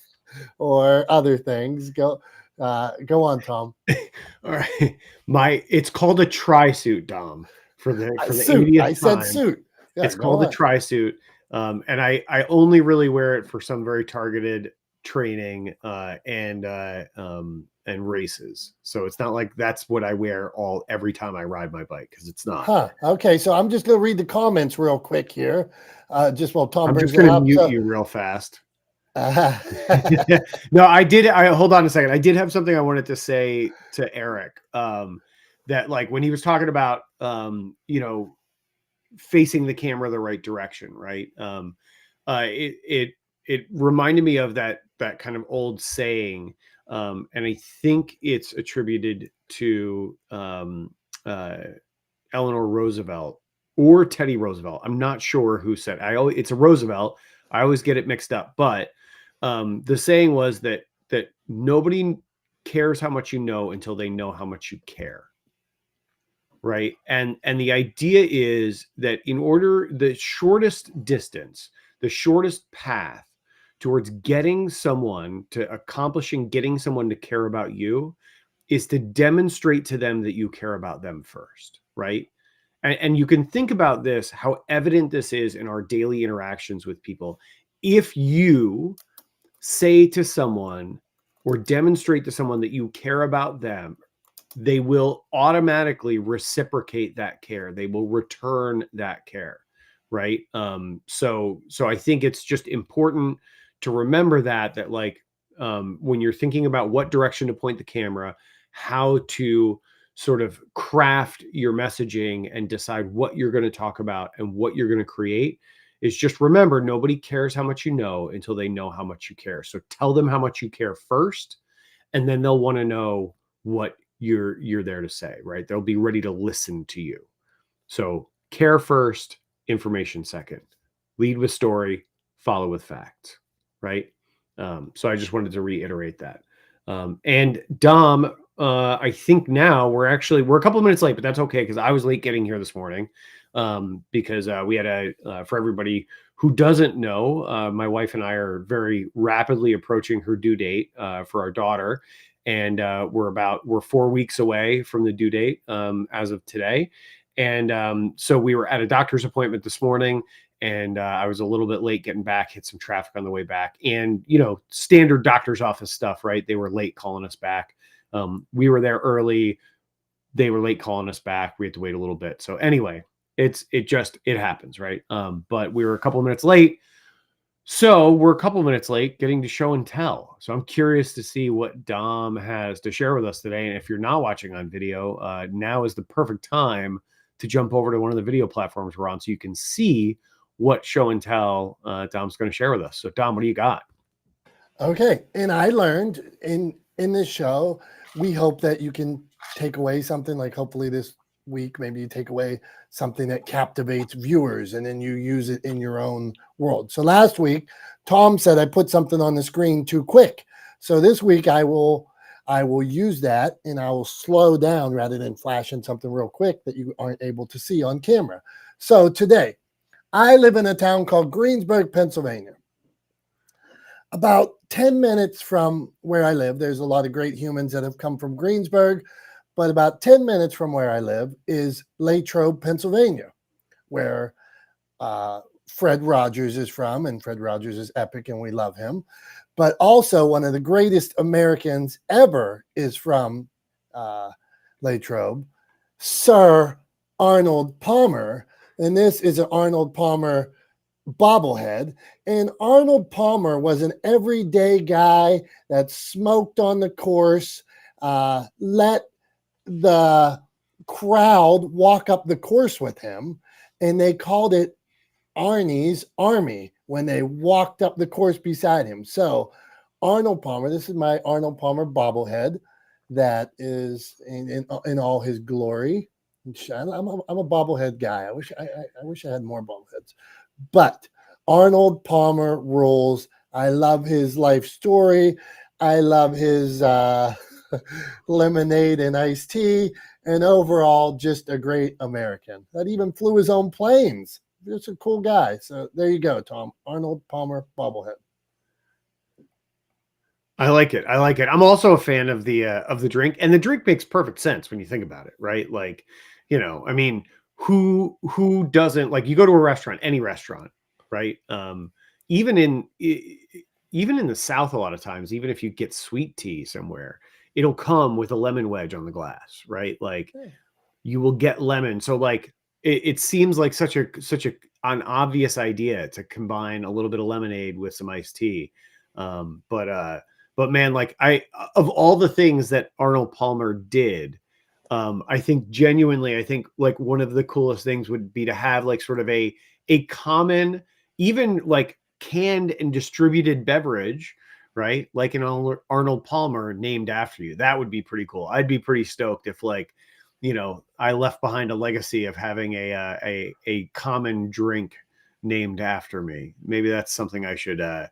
or other things. Go on, Tom. All right. It's called a tri-suit, Dom, for the suit. 80th I said time. suit. Yeah, it's called a tri-suit. And I only really wear it for some very targeted training and races. So it's not like that's what I wear every time I ride my bike, because it's not. Huh. Okay, so I'm just gonna read the comments real quick here. Just while Tom I'm brings just it going to up. mute So, you real fast. No, hold on a second. I did have something I wanted to say to Eric. That like when he was talking about facing the camera the right direction, right? It reminded me of that kind of old saying, and I think it's attributed to Eleanor Roosevelt or Teddy Roosevelt. I'm not sure who said it's a Roosevelt. I always get it mixed up, but the saying was that nobody cares how much you know until they know how much you care. Right. And the idea is that the shortest distance, the shortest path towards getting someone to care about you is to demonstrate to them that you care about them first. Right. And you can think about this, how evident this is in our daily interactions with people. If you say to someone or demonstrate to someone that you care about them, they will automatically reciprocate that care. They will return that care. Right. So I think it's just important to remember that like, when you're thinking about what direction to point the camera, how to sort of craft your messaging and decide what you're going to talk about and what you're going to create, is just remember, nobody cares how much you know until they know how much you care. So tell them how much you care first, and then they'll want to know what you're there to say, right? They'll be ready to listen to you. So care first, information second. Lead with story, follow with facts, right? So I just wanted to reiterate that. And Dom, I think now we're a couple of minutes late, but that's okay, because I was late getting here this morning, because we had for everybody who doesn't know, my wife and I are very rapidly approaching her due date for our daughter. And we're 4 weeks away from the due date as of today. And so we were at a doctor's appointment this morning, and I was a little bit late getting back, hit some traffic on the way back, and standard doctor's office stuff, right? They were late calling us back. We were there early. They were late calling us back. We had to wait a little bit. So anyway, it happens, right? But we were a couple of minutes late. So we're a couple of minutes late getting to show and tell. So I'm curious to see what Dom has to share with us today. And if you're not watching on video, now is the perfect time to jump over to one of the video platforms we're on, so you can see what show and tell Dom's going to share with us. So Dom, what do you got? Okay, and I learned in this show, we hope that you can take away something, like hopefully this week, maybe you take away something that captivates viewers and then you use it in your own world. So last week, Tom said I put something on the screen too quick. So this week I will use that, and I will slow down rather than flashing something real quick that you aren't able to see on camera. So today, I live in a town called Greensburg, Pennsylvania. About 10 minutes from where I live, there's a lot of great humans that have come from Greensburg, but about 10 minutes from where I live is Latrobe, Pennsylvania, where Fred Rogers is from, and Fred Rogers is epic, and we love him. But also one of the greatest Americans ever is from Latrobe, Sir Arnold Palmer, and this is an Arnold Palmer bobblehead. And Arnold Palmer was an everyday guy that smoked on the course, let the crowd walk up the course with him, and they called it Arnie's Army when they walked up the course beside him. So Arnold Palmer, this is my Arnold Palmer bobblehead that is in all his glory. I'm a bobblehead guy. I wish I had more bobbleheads. But Arnold Palmer rules. I love his life story. I love his lemonade and iced tea, and overall just a great American that even flew his own planes. Just a cool guy. So there you go, Tom. Arnold Palmer bobblehead. I like it. I'm also a fan of the drink, and the drink makes perfect sense when you think about it, right? Like, I mean, who doesn't, like, you go to a restaurant, any restaurant, right? Even even in the South, a lot of times, even if you get sweet tea somewhere, it'll come with a lemon wedge on the glass, right? Like you will get lemon. So like it seems like such an obvious idea to combine a little bit of lemonade with some iced tea. But man, like of all the things that Arnold Palmer did, I think genuinely, I think like one of the coolest things would be to have like sort of a common, even like canned and distributed beverage, right? Like an Arnold Palmer named after you. That would be pretty cool. I'd be pretty stoked if like, you know, I left behind a legacy of having a common drink named after me. Maybe that's something I should have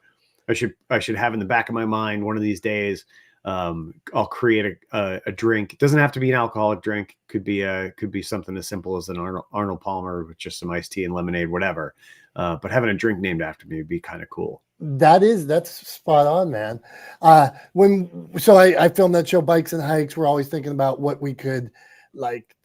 in the back of my mind one of these days. I'll create a drink. It doesn't have to be an alcoholic drink. Could be something as simple as an Arnold Palmer with just some iced tea and lemonade, whatever. But having a drink named after me would be kind of cool. That's spot on, man. I filmed that show Bikes and Hikes. We're always thinking about what we could like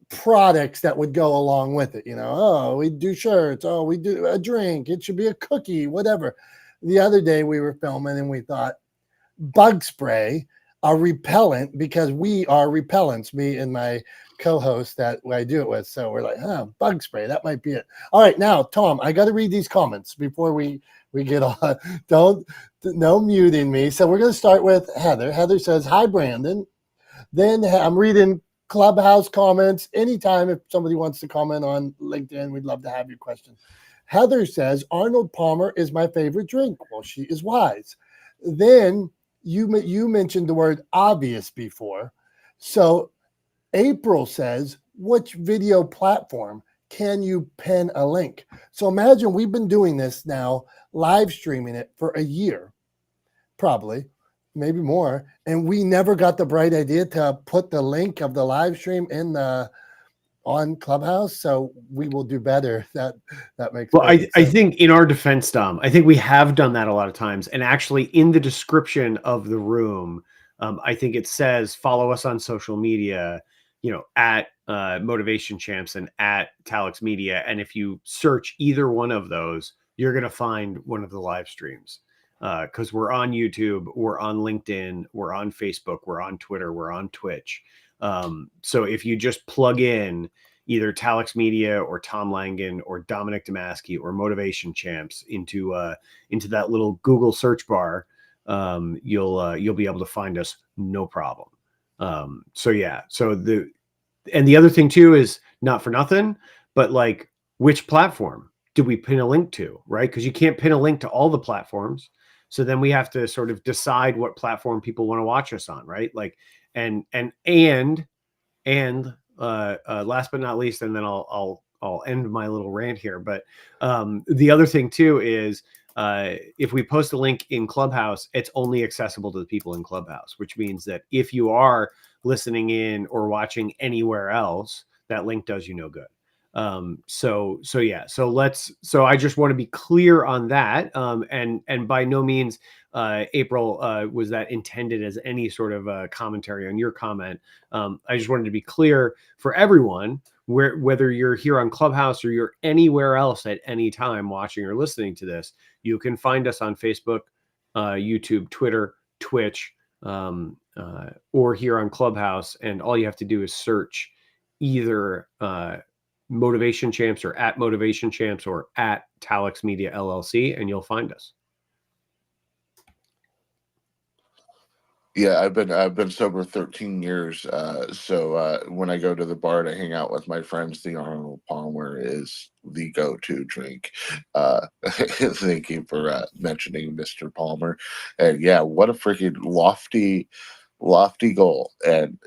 products that would go along with it. You know, oh, we do shirts. Oh, we do a drink. It should be a cookie, whatever. The other day we were filming and we thought bug spray, a repellent, because we are repellents, me and my co-host that I do it with. So we're like, bug spray, that might be it. All right, now, Tom, I got to read these comments before we get on. No muting me. So we're going to start with Heather. Heather says, hi, Brandon. Then I'm reading Clubhouse comments. Anytime if somebody wants to comment on LinkedIn, we'd love to have your question. Heather says, Arnold Palmer is my favorite drink. Well, she is wise. Then you mentioned the word obvious before. So April says, which video platform can you pin a link? So imagine we've been doing this now, live streaming it for a year, probably, maybe more. And we never got the bright idea to put the link of the live stream on Clubhouse. So we will do better. That makes well. I sense. think in our defense, Dom, I think we have done that a lot of times. And actually, in the description of the room, I think it says follow us on social media. You know, at Motivation Champs and at Talex Media, and if you search either one of those, you're gonna find one of the live streams. Because we're on YouTube, we're on LinkedIn, we're on Facebook, we're on Twitter, we're on Twitch. So if you just plug in either Talex Media or Tom Langan or Dominick Domasky or Motivation Champs into that little Google search bar, you'll be able to find us no problem. And the other thing too is not for nothing, but like which platform do we pin a link to, right? Because you can't pin a link to all the platforms. So then we have to sort of decide what platform people want to watch us on, right? Like, and last but not least, and then I'll end my little rant here. But the other thing too is if we post a link in Clubhouse, it's only accessible to the people in Clubhouse, which means that if you are listening in or watching anywhere else, that link does you no good. So I just want to be clear on that. And by no means, April, was that intended as any sort of commentary on your comment. I just wanted to be clear for everyone, whether you're here on Clubhouse or you're anywhere else at any time watching or listening to this, you can find us on Facebook, YouTube, Twitter, Twitch, or here on Clubhouse. And all you have to do is search either Motivation Champs or at Motivation Champs or at Talex Media LLC, and you'll find us. Yeah, I've been sober 13 years. So when I go to the bar to hang out with my friends, the Arnold Palmer is the go-to drink. Thank you for mentioning Mr. Palmer. And yeah, what a freaking lofty goal. And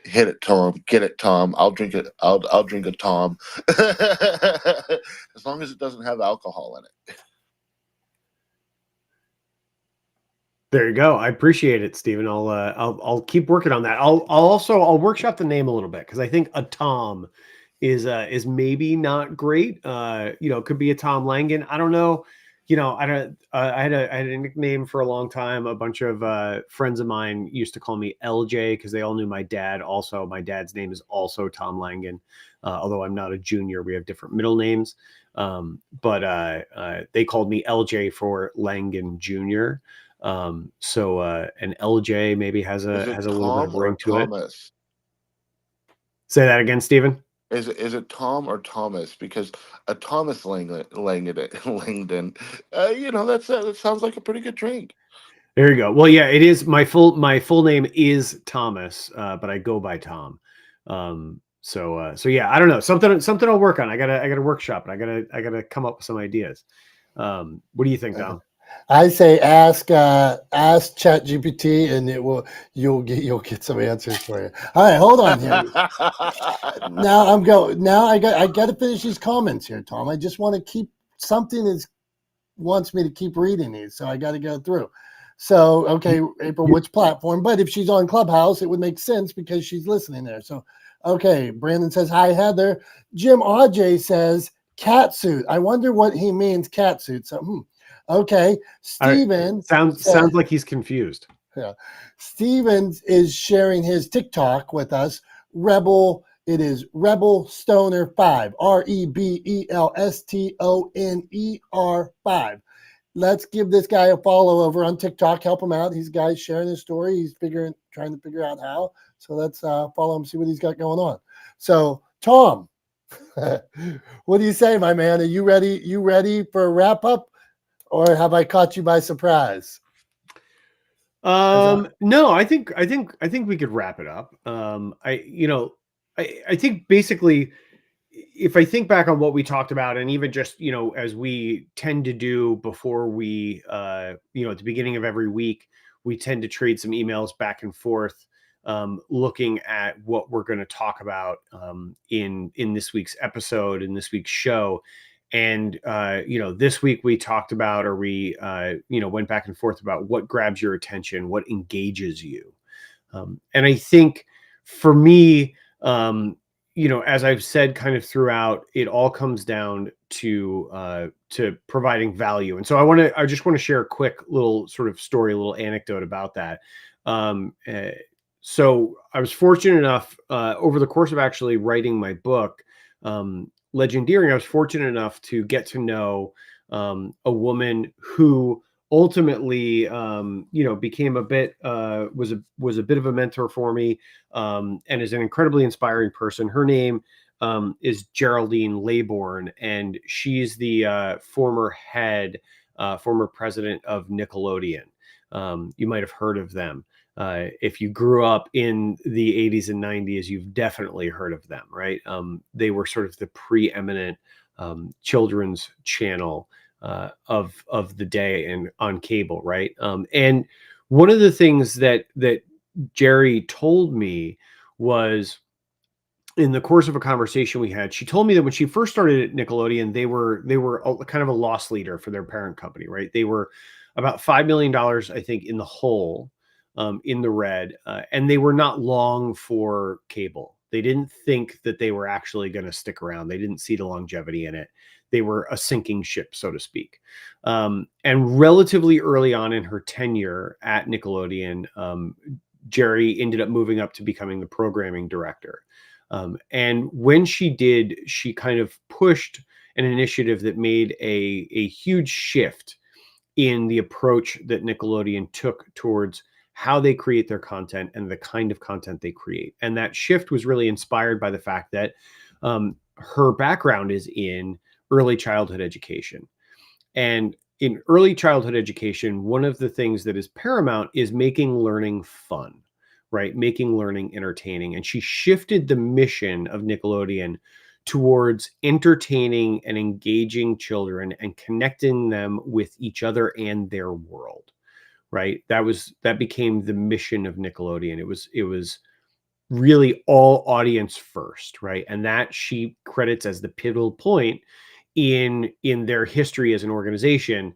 hit it, Tom. Get it, Tom. I'll drink it. I'll drink a Tom, as long as it doesn't have alcohol in it. There you go. I appreciate it, Stephen. I'll keep working on that. I'll workshop the name a little bit because I think a Tom is maybe not great. It could be a Tom Langan. I don't know. I had a nickname for a long time. A bunch of friends of mine used to call me LJ because they all knew my dad. Also, my dad's name is also Tom Langan. Although I'm not a junior, we have different middle names. But they called me LJ for Langan Jr. So an LJ maybe has Is a it little bit Tom of or ring to it. Thomas? Say that again, Stephen. Is it Tom or Thomas? Because a Thomas Langdon, that sounds like a pretty good drink. There you go. Well, yeah, it is. My full name is Thomas, but I go by Tom. So yeah, I don't know. Something I'll work on. I gotta workshop it. I gotta come up with some ideas. What do you think, Dom? I say ask ChatGPT, and you'll get some answers for you. All right, hold on here. Now I got to finish these comments here, Tom. I just want to keep something wants me to keep reading these, so I got to go through. So, okay, April, which platform? But if she's on Clubhouse, it would make sense because she's listening there. So, okay, Brandon says, hi, Heather. Jim Aj says, catsuit. I wonder what he means, catsuit. So, okay. Steven sounds like he's confused. Yeah. Steven is sharing his TikTok with us. It is Rebel Stoner 5. REBELSTONER 5. Let's give this guy a follow over on TikTok. Help him out. He's guys sharing his story. He's trying to figure out how. So let's follow him, see what he's got going on. So, Tom, what do you say, my man? Are you ready? You ready for a wrap up, or have I caught you by surprise? No, I think we could wrap it up. I think basically, if I think back on what we talked about, and even just, as we tend to do before we, at the beginning of every week, we tend to trade some emails back and forth, looking at what we're going to talk about in this week's episode, in this week's show. And, this week we talked about, or we, went back and forth about what grabs your attention, what engages you. And I think for me, as I've said kind of throughout, it all comes down to providing value. And so I just want to share a quick little sort of story, a little anecdote about that. So I was fortunate enough over the course of actually writing my book, Legendeering, I was fortunate enough to get to know a woman who ultimately, became a bit, was a bit of a mentor for me, and is an incredibly inspiring person. Her name is Geraldine Laybourne, and she's the former president of Nickelodeon. You might have heard of them. If you grew up in the 80s and 90s, you've definitely heard of them, right? They were sort of the preeminent children's channel of the day and on cable, right? And one of the things that Jerry told me was, in the course of a conversation we had, she told me that when she first started at Nickelodeon, they were kind of a loss leader for their parent company, right? They were about $5 million, I think, in the hole, in the red, and they were not long for cable. They didn't think that they were actually going to stick around. They didn't see the longevity in it. They were a sinking ship, so to speak. And relatively early on in her tenure at Nickelodeon, Jerry ended up moving up to becoming the programming director. And when she did, she kind of pushed an initiative that made a huge shift in the approach that Nickelodeon took towards how they create their content and the kind of content they create. And that shift was really inspired by the fact that her background is in early childhood education. And in early childhood education, one of the things that is paramount is making learning fun, right? Making learning entertaining. And she shifted the mission of Nickelodeon towards entertaining and engaging children and connecting them with each other and their world, right? That became the mission of Nickelodeon. It was really all audience first, right? And that she credits as the pivotal point in their history as an organization.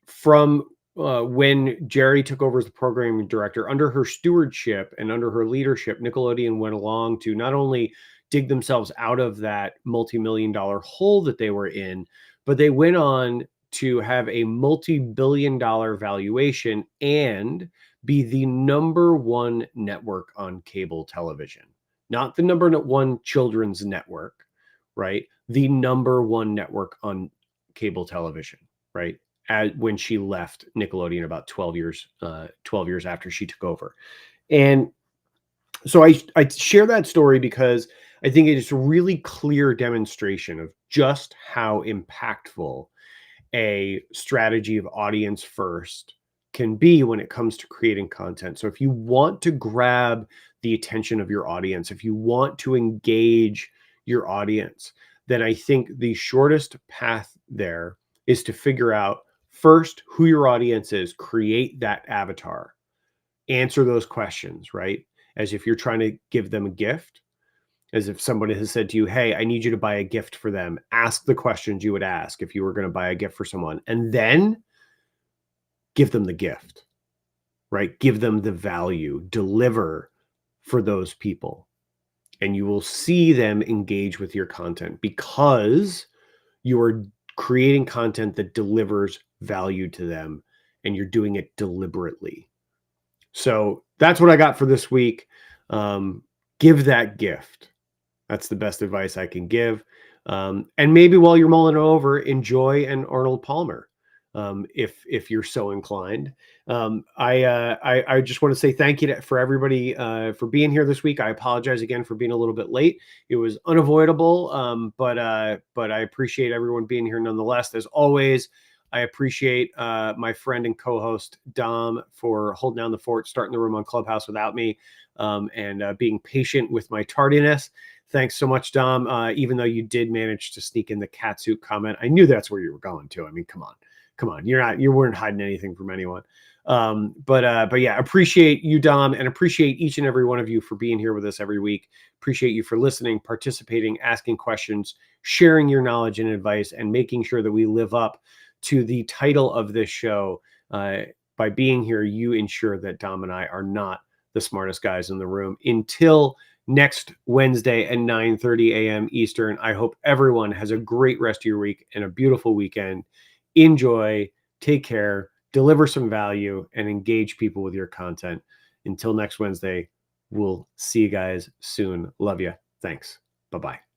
From when Jerry took over as the programming director, under her stewardship and under her leadership, Nickelodeon went along to not only dig themselves out of that multi-million-dollar hole that they were in, but they went on to have a multi-billion-dollar valuation and be the number one network on cable television. Not the number one children's network, right? the #1 network on cable television, right? When she left Nickelodeon about 12 years after she took over. And so I share that story because I think it is a really clear demonstration of just how impactful a strategy of audience first can be when it comes to creating content. So if you want to grab the attention of your audience, if you want to engage your audience, then I think the shortest path there is to figure out first who your audience is, create that avatar, answer those questions, right? As if you're trying to give them a gift, as if somebody has said to you, hey, I need you to buy a gift for them. Ask the questions you would ask if you were going to buy a gift for someone, and then give them the gift, right? Give them the value, deliver for those people. And you will see them engage with your content because you are creating content that delivers value to them and you're doing it deliberately. So that's what I got for this week. Give that gift. That's the best advice I can give. And maybe while you're mulling it over, enjoy an Arnold Palmer, if you're so inclined. I just want to say thank you for everybody for being here this week. I apologize again for being a little bit late. It was unavoidable, but I appreciate everyone being here nonetheless. As always, I appreciate my friend and co-host Dom for holding down the fort, starting the room on Clubhouse without me, and being patient with my tardiness. Thanks so much, Dom. Even though you did manage to sneak in the catsuit comment, I knew that's where you were going to. I mean, come on. You weren't hiding anything from anyone. But yeah, appreciate you, Dom, and appreciate each and every one of you for being here with us every week. Appreciate you for listening, participating, asking questions, sharing your knowledge and advice, and making sure that we live up to the title of this show. By being here, you ensure that Dom and I are not the smartest guys in the room. Until next Wednesday at 9:30 a.m. Eastern, I hope everyone has a great rest of your week and a beautiful weekend. Enjoy, take care, deliver some value, and engage people with your content. Until next Wednesday, we'll see you guys soon. Love you. Thanks. Bye-bye.